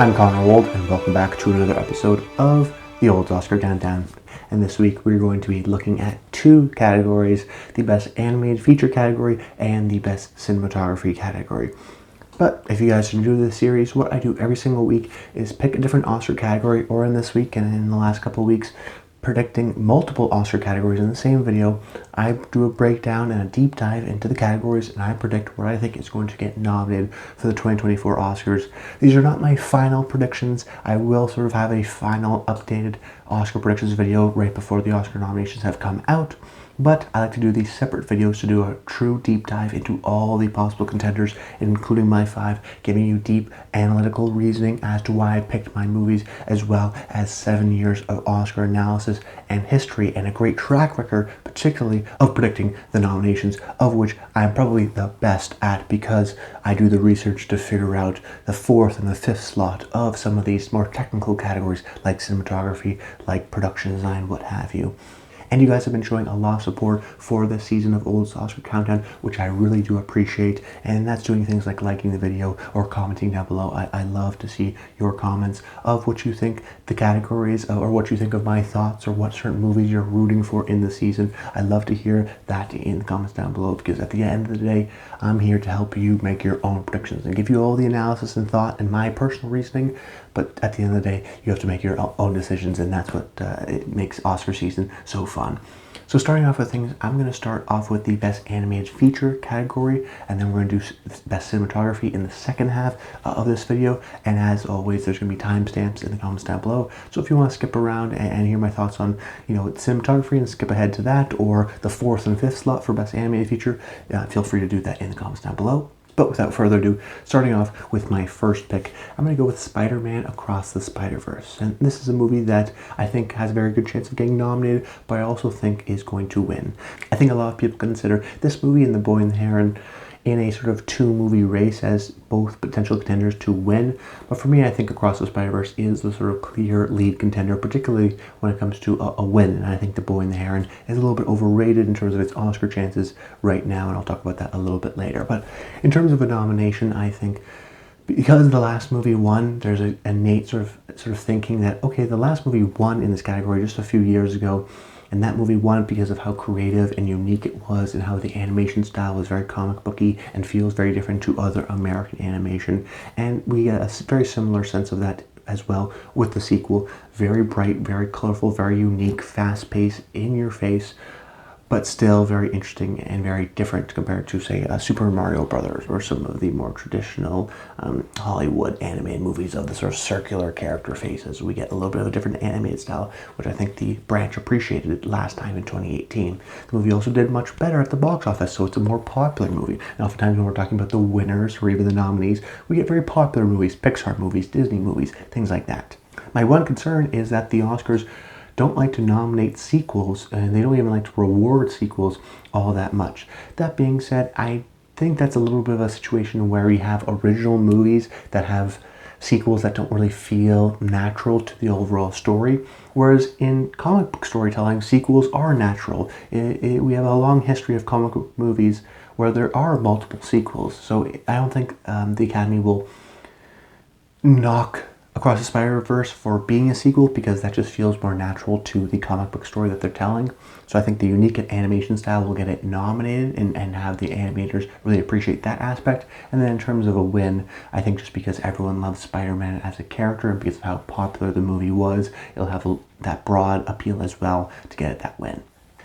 I'm Connor Wold, and welcome back to another episode of the Old Oscar Countdown. And this week we're going to be looking at two categories, the Best Animated Feature category and the Best Cinematography category. But if you guys are new to this series, what I do every single week is pick a different Oscar category, or in this week and in the last couple of weeks, predicting multiple Oscar categories in the same video. I do a breakdown and a deep dive into the categories, and I predict what I think is going to get nominated for the 2024 Oscars. These are not my final predictions. I will sort of have a final updated Oscar predictions video right before the Oscar nominations have come out. But I like to do these separate videos to do a true deep dive into all the possible contenders, including my 5, giving you deep analytical reasoning as to why I picked my movies, as well as 7 years of Oscar analysis and history and a great track record, particularly of predicting the nominations, of which I'm probably the best at because I do the research to figure out the 4th and the 5th slot of some of these more technical categories like cinematography, like production design, what have you. And you guys have been showing a lot of support for this season of Old Oscar Countdown, which I really do appreciate. And that's doing things like liking the video or commenting down below. I love to see your comments of what you think the categories or what you think of my thoughts or what certain movies you're rooting for in the season. I love to hear that in the comments down below, because at the end of the day, I'm here to help you make your own predictions and give you all the analysis and thought and my personal reasoning. But at the end of the day, you have to make your own decisions, and that's what it makes Oscar season so fun. So starting off with things, I'm going to start off with the Best Animated Feature category, and then we're going to do Best Cinematography in the second half of this video. And as always, there's going to be timestamps in the comments down below. So if you want to skip around and hear my thoughts on, cinematography and skip ahead to that, or the 4th and 5th slot for Best Animated Feature, feel free to do that in the comments down below. But without further ado, starting off with my first pick, I'm going to go with Spider-Man Across the Spider-Verse. And this is a movie that I think has a very good chance of getting nominated, but I also think is going to win. I think a lot of people consider this movie and The Boy and the Heron in a sort of two-movie race as both potential contenders to win. But for me, I think Across the Spider-Verse is the sort of clear lead contender, particularly when it comes to a win. And I think The Boy and the Heron is a little bit overrated in terms of its Oscar chances right now, and I'll talk about that a little bit later. But in terms of a nomination, I think because the last movie won, there's an innate sort of thinking that, okay, the last movie won in this category just a few years ago, and that movie won because of how creative and unique it was and how the animation style was very comic booky and feels very different to other American animation. And we get a very similar sense of that as well with the sequel. Very bright, very colorful, very unique, fast-paced, in-your-face, but still very interesting and very different compared to, say, Super Mario Brothers or some of the more traditional Hollywood animated movies of the sort of circular character faces. We get a little bit of a different animated style, which I think the branch appreciated last time in 2018. The movie also did much better at the box office, so it's a more popular movie. And oftentimes when we're talking about the winners or even the nominees, we get very popular movies, Pixar movies, Disney movies, things like that. My one concern is that the Oscars don't like to nominate sequels, and they don't even like to reward sequels all that much. That being said, I think that's a little bit of a situation where we have original movies that have sequels that don't really feel natural to the overall story, whereas in comic book storytelling, sequels are natural. We have a long history of comic book movies where there are multiple sequels, so I don't think the Academy will knock Across the Spider-Verse for being a sequel, because that just feels more natural to the comic book story that they're telling. So I think the unique animation style will get it nominated and have the animators really appreciate that aspect. And then in terms of a win, I think just because everyone loves Spider-Man as a character and because of how popular the movie was, it'll have that broad appeal as well to get it that win.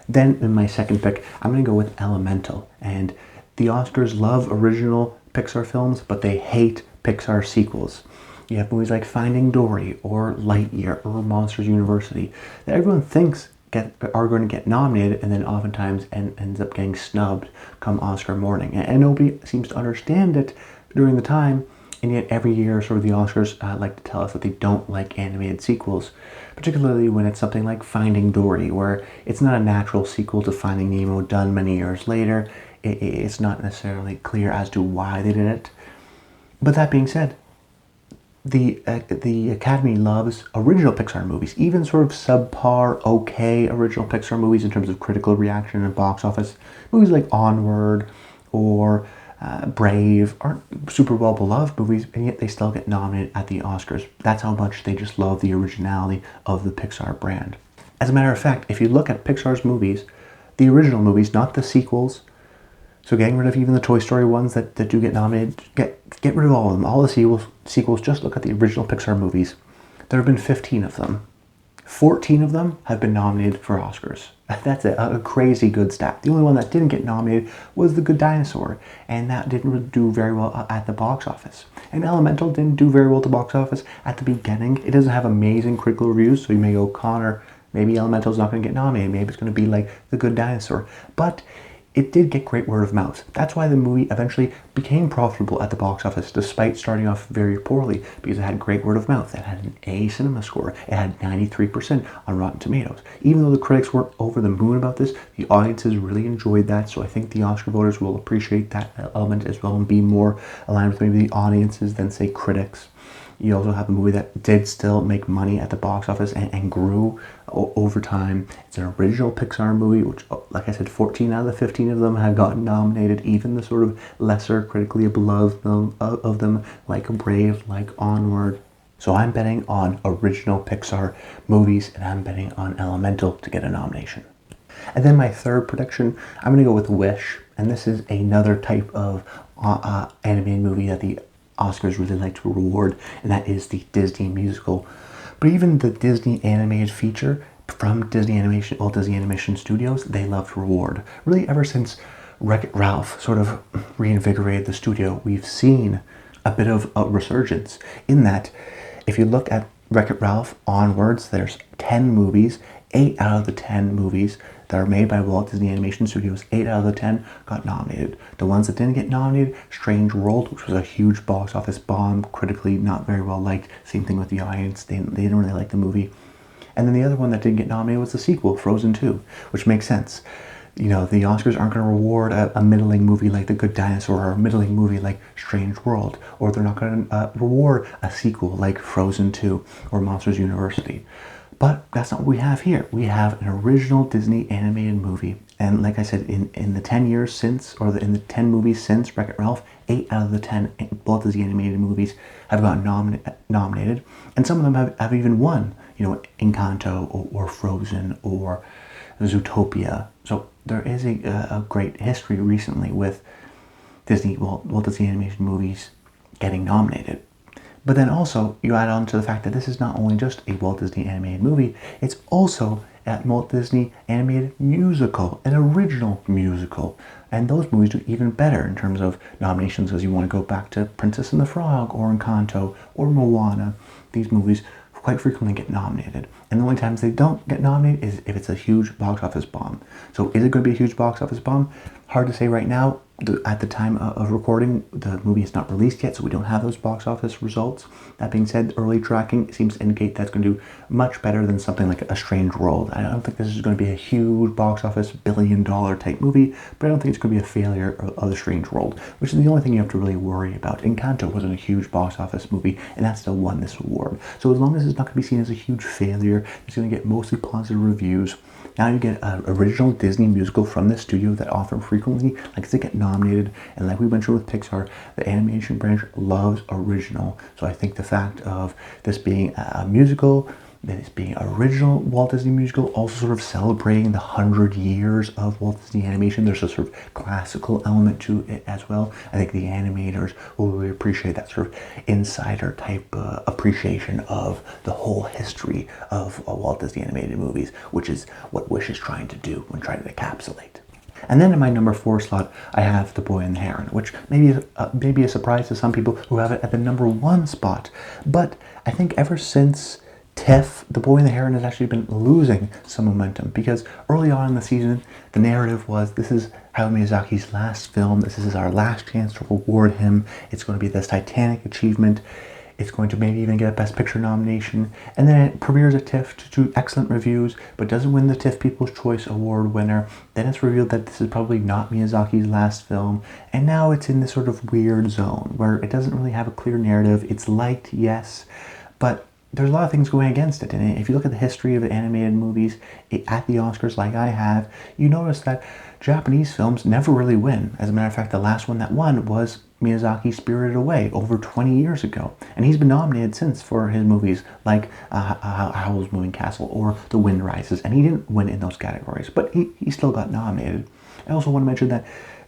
Then in my second pick, I'm going to go with Elemental. And the Oscars love original Pixar films, but they hate Pixar sequels. You have movies like Finding Dory or Lightyear or Monsters University that everyone thinks are going to get nominated, and then oftentimes ends up getting snubbed come Oscar morning. And nobody seems to understand it during the time, and yet every year sort of the Oscars like to tell us that they don't like animated sequels, particularly when it's something like Finding Dory, where it's not a natural sequel to Finding Nemo done many years later. It's not necessarily clear as to why they did it. But that being said, the Academy loves original Pixar movies, even sort of subpar, okay original Pixar movies in terms of critical reaction and box office. Movies like Onward or Brave aren't super well beloved movies, and yet they still get nominated at the Oscars. That's how much they just love the originality of the Pixar brand. As a matter of fact, if you look at Pixar's movies, the original movies, not the sequels, so getting rid of even the Toy Story ones that do get nominated, get rid of all of them. All the sequels, just look at the original Pixar movies. There have been 15 of them. 14 of them have been nominated for Oscars. That's a crazy good stat. The only one that didn't get nominated was The Good Dinosaur, and that didn't really do very well at the box office. And Elemental didn't do very well at the box office at the beginning. It doesn't have amazing critical reviews, so you may go, Connor, maybe Elemental's not going to get nominated. Maybe it's going to be like The Good Dinosaur. But it did get great word of mouth. That's why the movie eventually became profitable at the box office, despite starting off very poorly, because it had great word of mouth. It had an A cinema score. It had 93% on Rotten Tomatoes. Even though the critics weren't over the moon about this, the audiences really enjoyed that, so I think the Oscar voters will appreciate that element as well and be more aligned with maybe the audiences than, say, critics. You also have a movie that did still make money at the box office and grew over time. It's an original Pixar movie, which, like I said, 14 out of the 15 of them have gotten nominated. Even the sort of lesser critically beloved of them, like Brave, like Onward. So I'm betting on original Pixar movies, and I'm betting on Elemental to get a nomination. And then my third prediction, I'm going to go with Wish. And this is another type of animated movie that the Oscars really like to reward, and that is the Disney musical. But even the Disney animated feature from Disney Animation, Walt Disney Animation Studios, they love to reward. Really, ever since Wreck-It Ralph sort of reinvigorated the studio, we've seen a bit of a resurgence in that. If you look at Wreck-It Ralph onwards, there's 10 movies. 8 out of the 10 movies that are made by Walt Disney Animation Studios, 8 out of the 10 got nominated. The ones that didn't get nominated, Strange World, which was a huge box office bomb, critically not very well liked. Same thing with the audience, they didn't really like the movie. And then the other one that didn't get nominated was the sequel, Frozen 2, which makes sense. You know, the Oscars aren't going to reward a middling movie like The Good Dinosaur or a middling movie like Strange World, or they're not going to reward a sequel like Frozen 2 or Monsters University. But that's not what we have here. We have an original Disney animated movie. And like I said, in the 10 years since, or in the 10 movies since Wreck-It Ralph, 8 out of the 10 Walt Disney animated movies have gotten nominated. And some of them have even won, you know, Encanto or Frozen or Zootopia. So there is a great history recently with Walt Disney animation movies getting nominated. But then also, you add on to the fact that this is not only just a Walt Disney animated movie, it's also a Walt Disney animated musical, an original musical. And those movies do even better in terms of nominations, as you want to go back to Princess and the Frog or Encanto or Moana. These movies quite frequently get nominated. And the only times they don't get nominated is if it's a huge box office bomb. So is it going to be a huge box office bomb? Hard to say right now. At the time of recording, the movie is not released yet, so we don't have those box office results. That being said, early tracking seems to indicate that's going to do much better than something like A Strange World. I don't think this is going to be a huge box office billion-dollar type movie, but I don't think it's going to be a failure of A Strange World, which is the only thing you have to really worry about. Encanto wasn't a huge box office movie, and that still won this award. So as long as it's not going to be seen as a huge failure, it's going to get mostly positive reviews. Now you get an original Disney musical from this studio that often frequently likes to get nominated, and like we mentioned with Pixar, the animation branch loves original. So I think the fact of this being a musical, this being an original Walt Disney musical, also sort of celebrating the 100 years of Walt Disney animation, there's a sort of classical element to it as well. I think the animators will really appreciate that sort of insider type appreciation of the whole history of Walt Disney animated movies, which is what Wish is trying to do when trying to encapsulate. And then in my number 4 slot, I have The Boy and the Heron, which maybe is a surprise to some people who have it at the number 1 spot. But I think ever since TIFF, The Boy and the Heron has actually been losing some momentum, because early on in the season, the narrative was, this is Hayao Miyazaki's last film, this is our last chance to reward him, it's going to be this titanic achievement, it's going to maybe even get a Best Picture nomination, and then it premieres at TIFF to excellent reviews, but doesn't win the TIFF People's Choice Award winner. Then it's revealed that this is probably not Miyazaki's last film, and now it's in this sort of weird zone, where it doesn't really have a clear narrative. It's liked, yes, but there's a lot of things going against it. And if you look at the history of animated movies at the Oscars, like I have, you notice that Japanese films never really win. As a matter of fact, the last one that won was Miyazaki's Spirited Away over 20 years ago. And he's been nominated since for his movies like Howl's Moving Castle or The Wind Rises. And he didn't win in those categories, but he still got nominated. I also want to mention that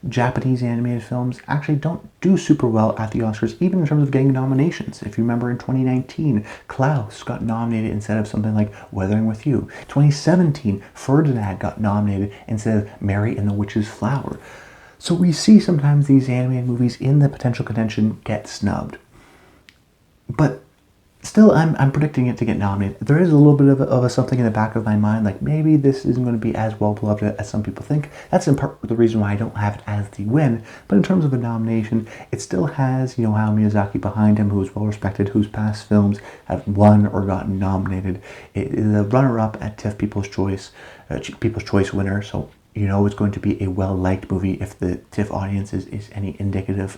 Japanese animated films actually don't do super well at the Oscars, even in terms of getting nominations. If you remember in 2019, Klaus got nominated instead of something like Weathering with You. 2017, Ferdinand got nominated instead of Mary and the Witch's Flower. So we see sometimes these animated movies in the potential contention get snubbed. But still, I'm predicting it to get nominated. There is a little bit of a something in the back of my mind, like maybe this isn't going to be as well beloved as some people think. That's in part the reason why I don't have it as the win. But in terms of a nomination, it still has, Hayao Miyazaki behind him, who is well respected, whose past films have won or gotten nominated. It is a runner-up at TIFF People's Choice winner. So it's going to be a well-liked movie if the TIFF audience is any indicative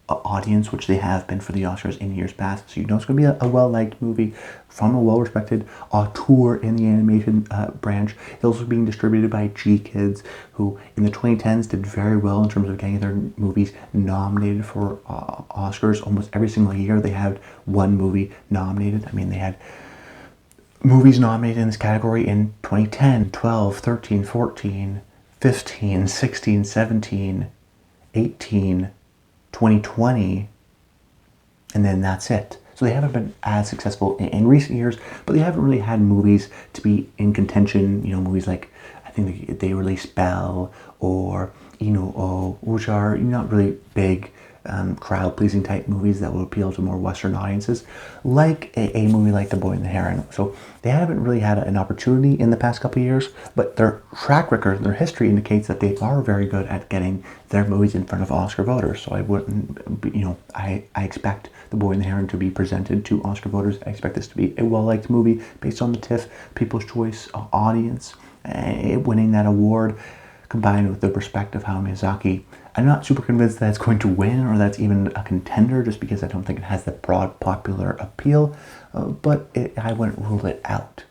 audience, which they have been for the Oscars in years past. So it's going to be a well-liked movie from a well-respected auteur in the animation branch. It's also being distributed by G Kids, who in the 2010s did very well in terms of getting their movies nominated for Oscars. Almost every single year they had one movie nominated. I mean, they had movies nominated in this category in 2010, 12, 13, 14, 15, 16, 17, 18, 2020, and then that's it. So they haven't been as successful in recent years, but they haven't really had movies to be in contention. Movies like, I think they released Belle or Inu-Oh, which are not really big crowd-pleasing type movies that will appeal to more Western audiences, like a movie like The Boy and the Heron. So they haven't really had an opportunity in the past couple of years, but their track record, their history indicates that they are very good at getting their movies in front of Oscar voters. So I wouldn't, I expect The Boy and the Heron to be presented to Oscar voters. I expect this to be a well-liked movie based on the TIFF People's Choice audience, winning that award, combined with the perspective of Hayao Miyazaki. I'm not super convinced that it's going to win or that's even a contender, just because I don't think it has the broad popular appeal, but I wouldn't rule it out.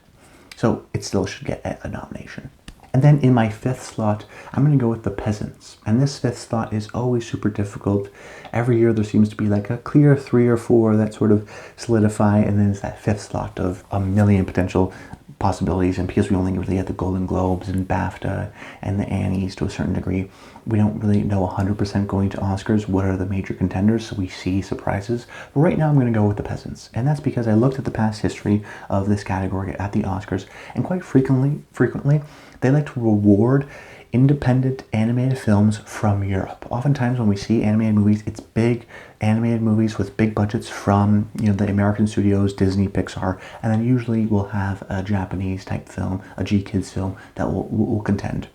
So it still should get a nomination. And then in my fifth slot, I'm going to go with The Peasants. And this fifth slot is always super difficult. Every year there seems to be like a clear 3 or 4 that sort of solidify, and then it's that fifth slot of a million potential possibilities. And because we only really had the Golden Globes and BAFTA and the Annies to a certain degree, we don't really know 100% going to Oscars what are the major contenders, so we see surprises. But right now I'm going to go with The Peasants, and that's because I looked at the past history of this category at the Oscars, and quite frequently they like to reward independent animated films from Europe. Oftentimes when we see animated movies, it's big animated movies with big budgets from the American studios, Disney, Pixar, and then usually we'll have a Japanese type film, a G Kids film that will contend.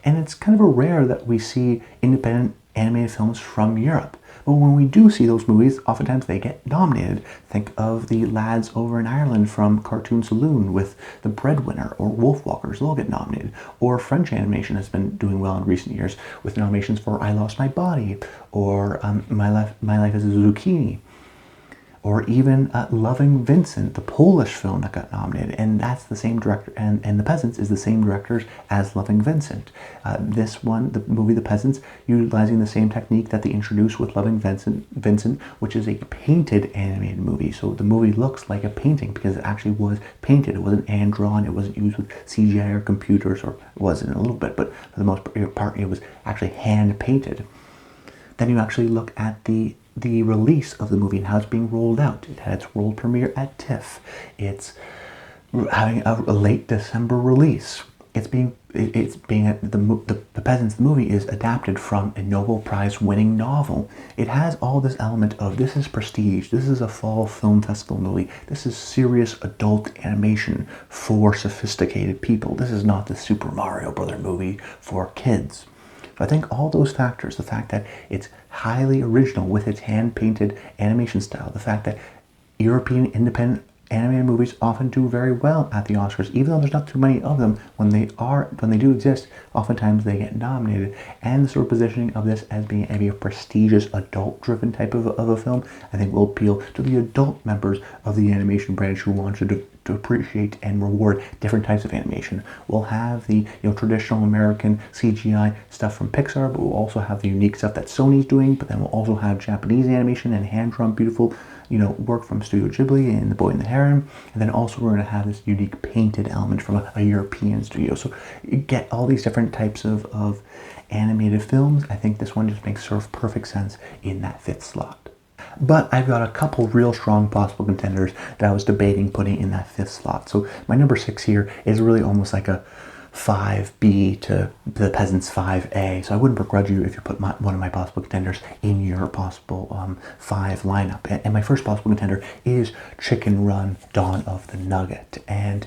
And it's kind of a rare that we see independent animated films from Europe. But when we do see those movies, oftentimes they get nominated. Think of the lads over in Ireland from Cartoon Saloon with The Breadwinner, or Wolfwalkers, they'll get nominated. Or French animation has been doing well in recent years with nominations for I Lost My Body, or My Life as a Zucchini. Or even Loving Vincent, the Polish film that got nominated, and that's the same director, and The Peasants is the same directors as Loving Vincent. This one, the movie The Peasants, utilizing the same technique that they introduced with Loving Vincent, which is a painted animated movie. So the movie looks like a painting because it actually was painted. It wasn't hand-drawn, it wasn't used with CGI or computers, or it wasn't a little bit, but for the most part it was actually hand-painted. Then you actually look at the release of the movie and how it's being rolled out. It had its world premiere at TIFF. It's having a late December release. The Peasants, the movie, is adapted from a Nobel Prize winning novel. It has all this element of, this is prestige, this is a fall film festival movie, this is serious adult animation for sophisticated people. This is not the Super Mario Brother movie for kids. I think all those factors, the fact that it's highly original with its hand-painted animation style, the fact that European independent animated movies often do very well at the Oscars, even though there's not too many of them. When they do exist, oftentimes they get nominated. And the sort of positioning of this as being a prestigious, adult-driven type of a film, I think will appeal to the adult members of the animation branch who want to appreciate and reward different types of animation. We'll have the traditional American CGI stuff from Pixar, but we'll also have the unique stuff that Sony's doing. But then we'll also have Japanese animation and hand-drawn beautiful work from Studio Ghibli and The Boy and the Heron. And then also we're going to have this unique painted element from a European studio. So you get all these different types of animated films. I think this one just makes sort of perfect sense in that 5th slot. But I've got a couple real strong possible contenders that I was debating putting in that 5th slot. So my number 6 here is really almost like a 5B to the Peasants 5A. So I wouldn't begrudge you if you put one of my possible contenders in your possible 5 lineup. And my first possible contender is Chicken Run: Dawn of the Nugget. And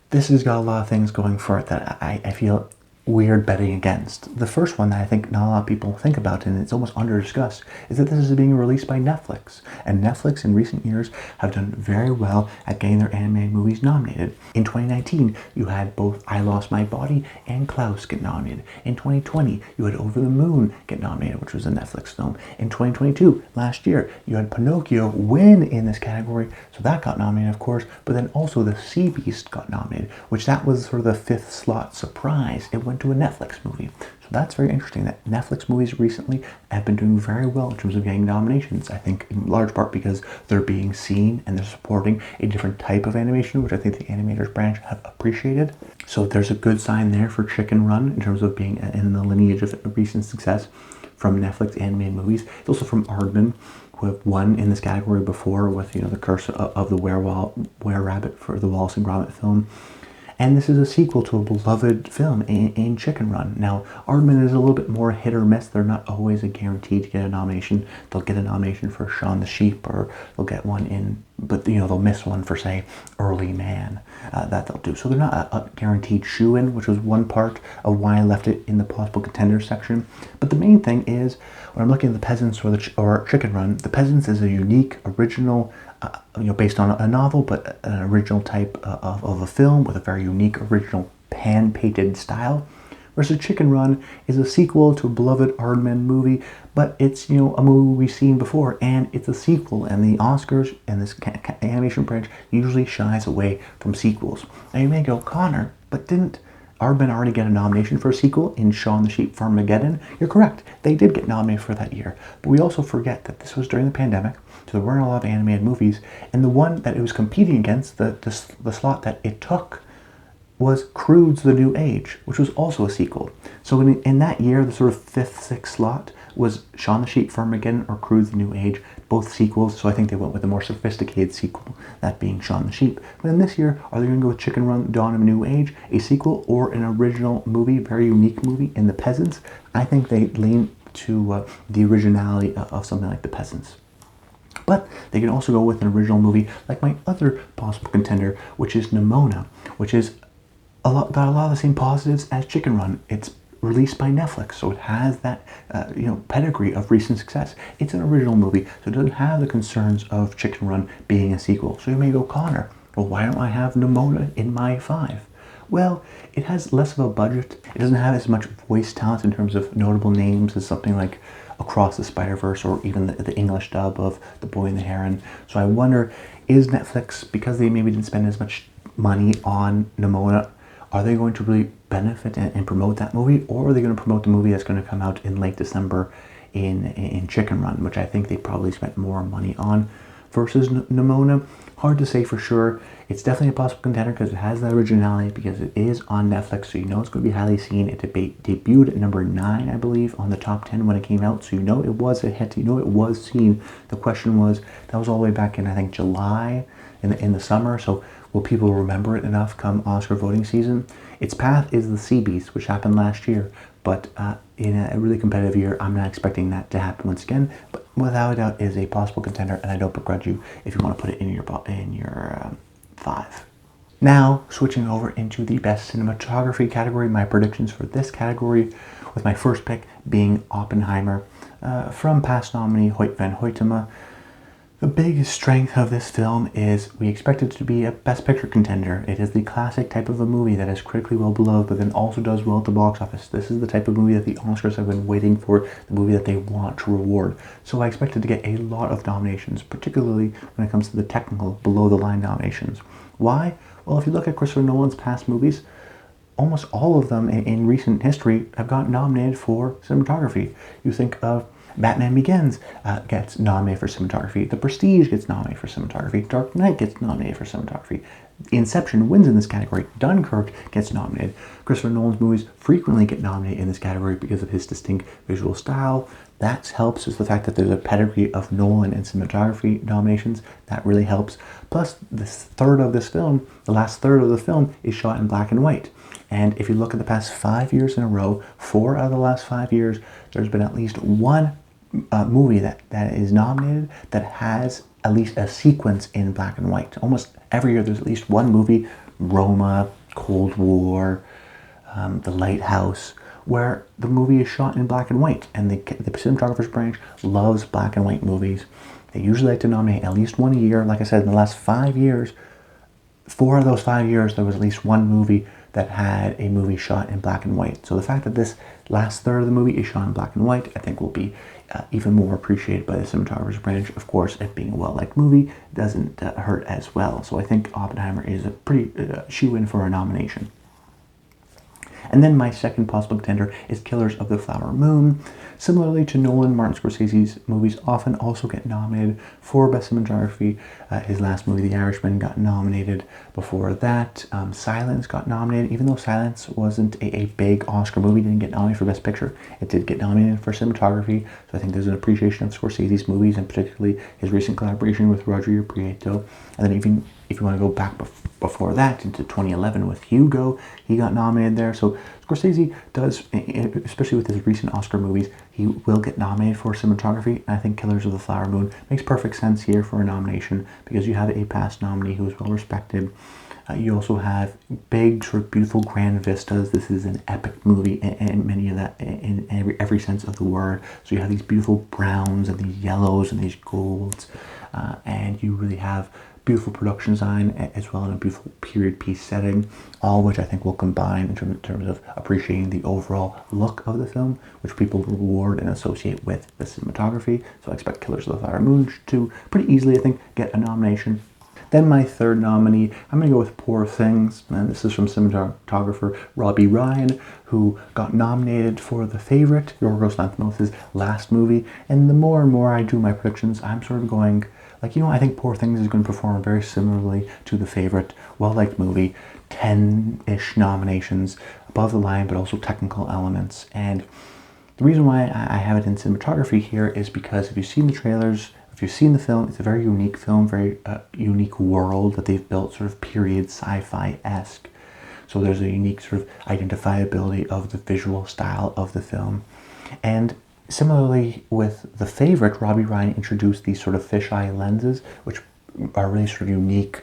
this has got a lot of things going for it that I feel weird betting against. The first one that I think not a lot of people think about, and it's almost under discussed, is that this is being released by Netflix. And Netflix in recent years have done very well at getting their animated movies nominated. In 2019, you had both I Lost My Body and Klaus get nominated. In 2020, you had Over the Moon get nominated, which was a Netflix film. In 2022, last year, you had Pinocchio win in this category, so that got nominated, of course, but then also The Sea Beast got nominated, which that was sort of the 5th slot surprise. It went to a Netflix movie. So that's very interesting that Netflix movies recently have been doing very well in terms of getting nominations. I think in large part because they're being seen and they're supporting a different type of animation, which I think the animators branch have appreciated. So there's a good sign there for Chicken Run in terms of being in the lineage of recent success from Netflix animated movies. It's also from Aardman, who have won in this category before with The Curse of the Were-Rabbit for the Wallace and Gromit film. And this is a sequel to a beloved film in Chicken Run. Now, Aardman is a little bit more hit or miss. They're not always a guarantee to get a nomination. They'll get a nomination for Shaun the Sheep, or they'll get one in, but they'll miss one for, say, Early Man, that they'll do. So they're not a guaranteed shoe-in, which was one part of why I left it in the possible contenders section. But the main thing is, when I'm looking at the Peasants or Chicken Run, the Peasants is a unique, original, based on a novel, but an original type of a film with a very unique, original, pan-painted style. Versus Chicken Run is a sequel to a beloved Aardman movie, but it's, a movie we've seen before, and it's a sequel, and the Oscars and this animation branch usually shies away from sequels. Now you may go, Connor, but didn't Aardman already get a nomination for a sequel in Shaun the Sheep Farmageddon? You're correct. They did get nominated for that year. But we also forget that this was during the pandemic, so there weren't a lot of animated movies. And the one that it was competing against, the slot that it took, was Crude's The New Age, which was also a sequel. So in that year, the sort of 5th, 6th slot was Shaun the Sheep Farmageddon or Crude's The New Age, both sequels. So I think they went with a more sophisticated sequel, that being Shaun the Sheep. But in this year, are they going to go with Chicken Run: Dawn of a New Age, a sequel, or an original movie, very unique movie in The Peasants? I think they lean to the originality of something like The Peasants. But they can also go with an original movie like my other possible contender, which is Nimona, which is got a lot of the same positives as Chicken Run. It's released by Netflix, so it has that pedigree of recent success. It's an original movie, so it doesn't have the concerns of Chicken Run being a sequel. So you may go, Connor, well, why don't I have Nimona in my 5? Well, it has less of a budget. It doesn't have as much voice talent in terms of notable names as something like Across the Spider-Verse or even the English dub of The Boy and the Heron. So I wonder, is Netflix, because they maybe didn't spend as much money on Nimona, are they going to really benefit and promote that movie, or are they going to promote the movie that's going to come out in late December in Chicken Run, which I think they probably spent more money on, versus Nimona? Hard to say for sure. It's definitely a possible contender because it has that originality, because it is on Netflix, so you know it's going to be highly seen. It debuted at number 9, I believe, on the top 10 when it came out, so you know it was a hit, you know it was seen. The question was, that was all the way back in, I think, July, in the summer, so will people remember it enough come Oscar voting season? Its path is The Sea Beast, which happened last year, but in a really competitive year, I'm not expecting that to happen once again, but without a doubt is a possible contender, and I don't begrudge you if you want to put it in your 5. Now, switching over into the best cinematography category, my predictions for this category, with my first pick being Oppenheimer, from past nominee Hoyt van Hoytema. The biggest strength of this film is we expect it to be a Best Picture contender. It is the classic type of a movie that is critically well beloved, but then also does well at the box office. This is the type of movie that the Oscars have been waiting for, the movie that they want to reward. So I expect it to get a lot of nominations, particularly when it comes to the technical, below-the-line nominations. Why? Well, if you look at Christopher Nolan's past movies, almost all of them in recent history have gotten nominated for cinematography. You think of Batman Begins gets nominated for cinematography. The Prestige gets nominated for cinematography. Dark Knight gets nominated for cinematography. Inception wins in this category. Dunkirk gets nominated. Christopher Nolan's movies frequently get nominated in this category because of his distinct visual style. That helps is the fact that there's a pedigree of Nolan and cinematography nominations. That really helps. Plus, this third of this film, the last third of the film, is shot in black and white. And if you look at the past 5 years in a row, 4 out of the last 5 years, there's been at least one movie that is nominated that has at least a sequence in black and white. Almost every year there's at least one movie, Roma, Cold War, The Lighthouse, where the movie is shot in black and white. And the cinematographer's branch loves black and white movies. They usually like to nominate at least one a year. Like I said, in the last 5 years, 4 of those 5 years, there was at least one movie that had a movie shot in black and white. So the fact that this last third of the movie is shot in black and white, I think will be even more appreciated by the cinematographer's branch. Of course, it being a well-liked movie doesn't hurt as well. So I think Oppenheimer is a pretty shoe-in for a nomination. And then my second possible contender is Killers of the Flower Moon. Similarly to Nolan, Martin Scorsese's movies often also get nominated for Best Cinematography. His last movie, The Irishman, got nominated. Before that, Silence got nominated. Even though Silence wasn't a big Oscar movie, didn't get nominated for Best Picture, it did get nominated for cinematography. So I think there's an appreciation of Scorsese's movies, and particularly his recent collaboration with Rodrigo Prieto. And then even if you want to go back before that into 2011 with Hugo, he got nominated there. So Scorsese does, especially with his recent Oscar movies, he will get nominated for cinematography. And I think Killers of the Flower Moon makes perfect sense here for a nomination because you have a past nominee who is well respected. You also have big, sort of beautiful, grand vistas. This is an epic movie in many of that, in every sense of the word. So you have these beautiful browns and these yellows and these golds, and you really have beautiful production design as well in a beautiful period piece setting, all of which I think will combine in terms of appreciating the overall look of the film, which people reward and associate with the cinematography. So I expect Killers of the Flower Moon to pretty easily, I think, get a nomination. Then my third nominee, I'm going to go with Poor Things, and this is from cinematographer Robbie Ryan, who got nominated for The Favorite, Yorgos Lanthimos' last movie. And the more and more I do my predictions, I'm sort of going, like, I think Poor Things is going to perform very similarly to The Favorite, well-liked movie, 10-ish nominations, above the line, but also technical elements. And the reason why I have it in cinematography here is because if you've seen the trailers, if you've seen the film, it's a very unique film, very unique world that they've built, sort of period sci-fi-esque. So there's a unique sort of identifiability of the visual style of the film. And similarly with The Favorite, Robbie Ryan introduced these sort of fisheye lenses, which are really sort of unique,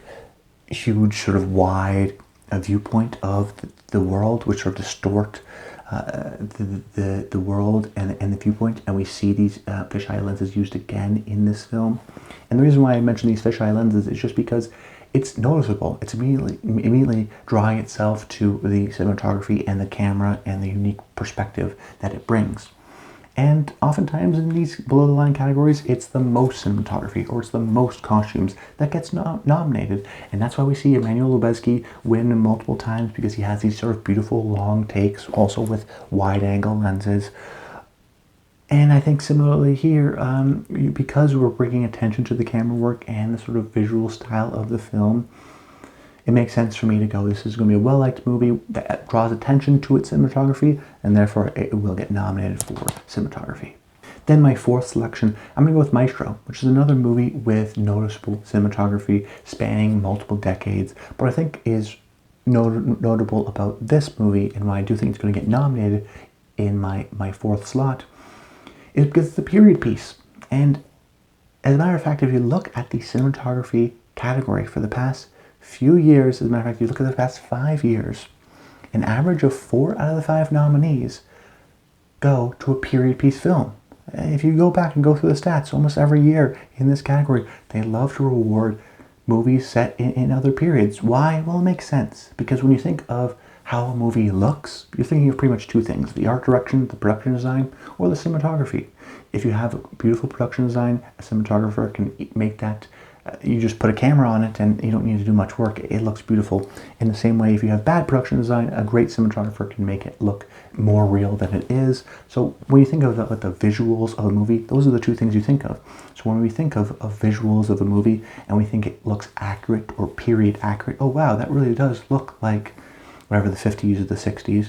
huge, sort of wide viewpoint of the world, which sort of distort the world and the viewpoint, and we see these fisheye lenses used again in this film. And the reason why I mention these fisheye lenses is just because it's noticeable. It's immediately drawing itself to the cinematography and the camera and the unique perspective that it brings. And oftentimes in these below-the-line categories, it's the most cinematography or it's the most costumes that gets nominated. And that's why we see Emmanuel Lubezki win multiple times, because he has these sort of beautiful long takes, also with wide-angle lenses. And I think similarly here, because we're bringing attention to the camera work and the sort of visual style of the film, it makes sense for me to go, this is going to be a well-liked movie that draws attention to its cinematography, and therefore it will get nominated for cinematography. Then my fourth selection, I'm going to go with Maestro, which is another movie with noticeable cinematography spanning multiple decades. But I think is notable about this movie, and why I do think it's going to get nominated in my fourth slot, is because it's a period piece. And as a matter of fact, if you look at the cinematography category for the past few years, as a matter of fact, you look at the past 5 years, an average of 4 out of the 5 nominees go to a period piece film. If you go back and go through the stats, almost every year in this category, they love to reward movies set in other periods. Why? Well, it makes sense. Because when you think of how a movie looks, you're thinking of pretty much two things: the art direction, the production design, or the cinematography. If you have a beautiful production design, a cinematographer can make that. You just put a camera on it and you don't need to do much work. It looks beautiful. In the same way, if you have bad production design, a great cinematographer can make it look more real than it is. So when you think of the visuals of a movie, those are the two things you think of. So when we think of visuals of a movie and we think it looks accurate or period accurate, oh wow, that really does look like whatever the 50s or the 60s,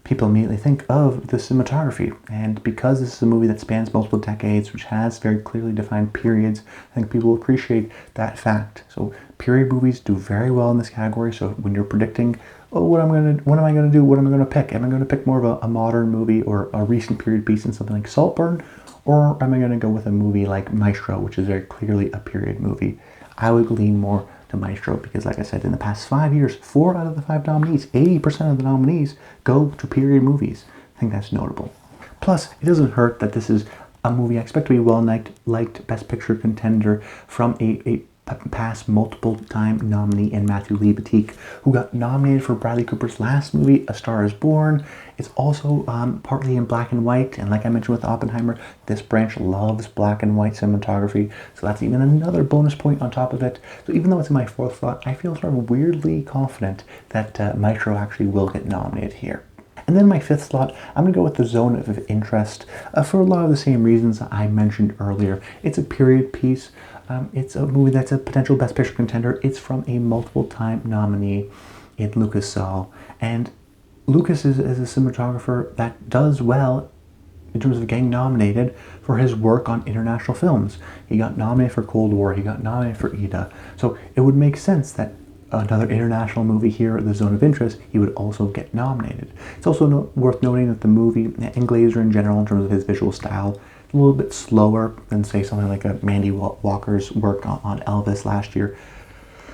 people immediately think of the cinematography. And because this is a movie that spans multiple decades, which has very clearly defined periods, I think people appreciate that fact. So period movies do very well in this category. So when you're predicting, oh, what am I going to do? What am I going to pick? Am I going to pick more of a modern movie or a recent period piece in something like Saltburn? Or am I going to go with a movie like Maestro, which is very clearly a period movie? I would lean more to Maestro because, like I said, in the past 5 years, 4 out of the 5 nominees, 80% of the nominees go to period movies. I think that's notable. Plus, it doesn't hurt that this is a movie I expect to be well-liked Best Picture contender from a past multiple-time nominee in Matthew Libatique, who got nominated for Bradley Cooper's last movie, A Star is Born. It's also partly in black and white, and like I mentioned with Oppenheimer, this branch loves black and white cinematography, so that's even another bonus point on top of it. So even though it's in my fourth slot, I feel sort of weirdly confident that Maestro actually will get nominated here. And then my fifth slot, I'm going to go with The Zone of Interest for a lot of the same reasons I mentioned earlier. It's a period piece. It's a movie that's a potential Best Picture contender. It's from a multiple-time nominee in Lucas Saul. And Lucas is a cinematographer that does well in terms of getting nominated for his work on international films. He got nominated for Cold War. He got nominated for Ida. So it would make sense that another international movie here, The Zone of Interest, he would also get nominated. It's also worth noting that the movie, and Glazer in general, in terms of his visual style, a little bit slower than, say, something like a Mandy Walker's work on Elvis last year.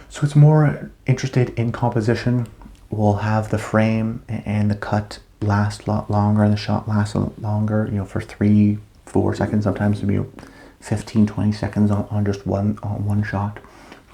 So it's more interested in composition. We'll have the frame and the cut last a lot longer, and the shot lasts a lot longer, for 3-4 seconds, sometimes maybe 15-20 seconds on just one shot.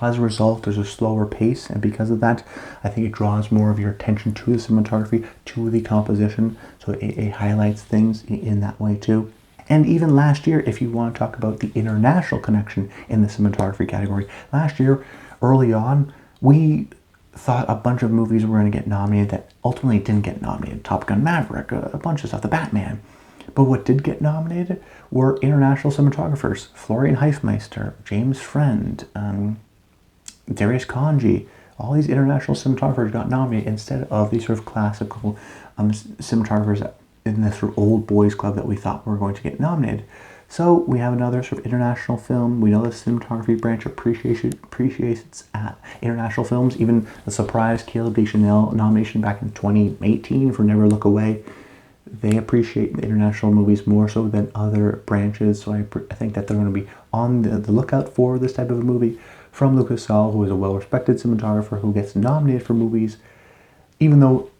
As a result, there's a slower pace, and because of that, I think it draws more of your attention to the cinematography, to the composition, so it highlights things in that way too. And even last year, if you want to talk about the international connection in the cinematography category, last year, early on, we thought a bunch of movies were going to get nominated that ultimately didn't get nominated. Top Gun Maverick, a bunch of stuff, The Batman. But what did get nominated were international cinematographers. Florian Heifmeister, James Friend, Darius Kanji. All these international cinematographers got nominated instead of these sort of classical cinematographers in this sort of old boys club that we thought were going to get nominated. So we have another sort of international film. We know the cinematography branch appreciates international films. Even the surprise Caleb Deschanel nomination back in 2018 for Never Look Away, they appreciate the international movies more so than other branches. So I think that they're going to be on the lookout for this type of a movie from Lucas Saul, who is a well-respected cinematographer who gets nominated for movies. Even though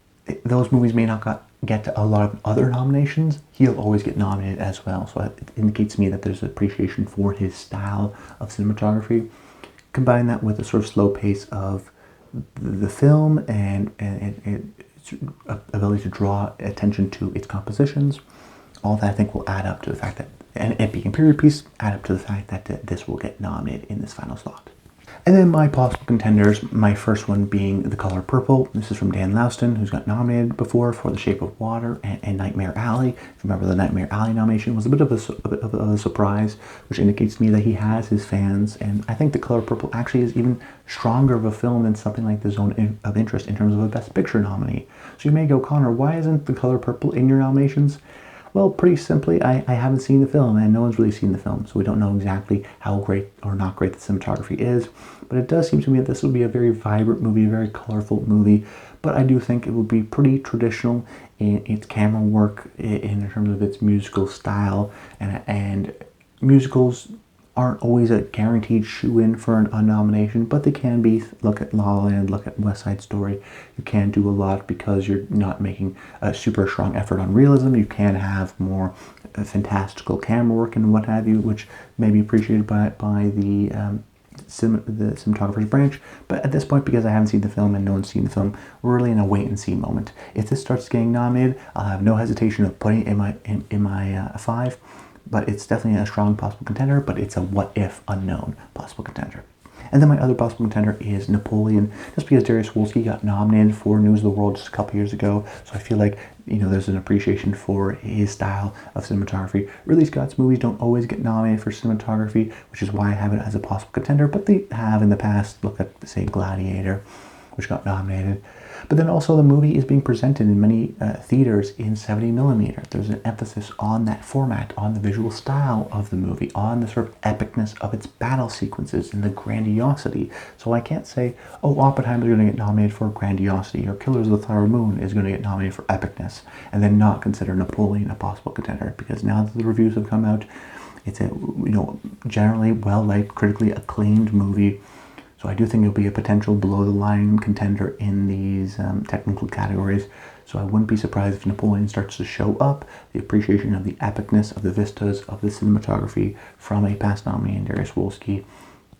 those movies may not get a lot of other nominations, he'll always get nominated as well. So it indicates to me that there's appreciation for his style of cinematography. Combine that with a sort of slow pace of the film and its ability to draw attention to its compositions. All that I think will add up to the fact that, and it being a period piece, add up to the fact that this will get nominated in this final slot. And then my possible contenders, my first one being The Color Purple. This is from Dan Lauston, who's got nominated before for The Shape of Water and Nightmare Alley. If you remember, the Nightmare Alley nomination was a bit of a surprise, which indicates to me that he has his fans. And I think The Color Purple actually is even stronger of a film than something like The Zone of Interest in terms of a Best Picture nominee. So you may go, Connor, why isn't The Color Purple in your nominations? Well, pretty simply, I haven't seen the film, and no one's really seen the film, so we don't know exactly how great or not great the cinematography is. But it does seem to me that this will be a very vibrant movie, a very colorful movie. But I do think it will be pretty traditional in its camera work, in terms of its musical style, and musicals aren't always a guaranteed shoe-in for a nomination, but they can be. Look at La La Land, look at West Side Story. You can do a lot because you're not making a super strong effort on realism. You can have more fantastical camera work and what have you, which may be appreciated by the cinematographer's branch. But at this point, because I haven't seen the film and no one's seen the film, we're really in a wait and see moment. If this starts getting nominated, I'll have no hesitation of putting it in my 5. But it's definitely a strong possible contender, but it's a what if unknown possible contender. And then my other possible contender is Napoleon, just because Dariusz Wolski got nominated for News of the World just a couple years ago. So I feel like, there's an appreciation for his style of cinematography. Ridley Scott's movies don't always get nominated for cinematography, which is why I have it as a possible contender, but they have in the past. Look at, say, Gladiator, which got nominated. But then also the movie is being presented in many theaters in 70mm. There's an emphasis on that format, on the visual style of the movie, on the sort of epicness of its battle sequences and the grandiosity. So I can't say, oh, Oppenheimer is going to get nominated for grandiosity, or Killers of the Flower Moon is going to get nominated for epicness, and then not consider Napoleon a possible contender, because now that the reviews have come out, it's a generally well-liked, critically acclaimed movie. So I do think it'll be a potential below-the-line contender in these technical categories. So I wouldn't be surprised if Napoleon starts to show up. The appreciation of the epicness of the vistas of the cinematography from a past nominee in Dariusz Wolski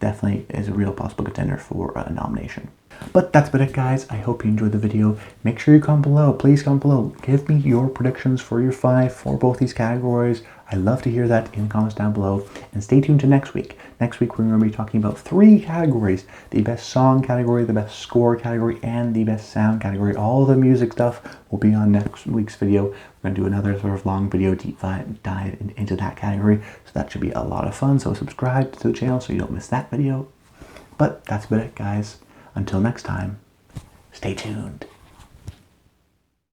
definitely is a real possible contender for a nomination. But that's about it, guys. I hope you enjoyed the video. Make sure you comment below. Please comment below. Give me your predictions for your 5 for both these categories. I love to hear that in the comments down below. And stay tuned to next week. Next week, we're going to be talking about 3 categories. The best song category, the best score category, and the best sound category. All the music stuff will be on next week's video. We're going to do another sort of long video deep dive into that category. So that should be a lot of fun. So subscribe to the channel so you don't miss that video. But that's about it, guys. Until next time, stay tuned.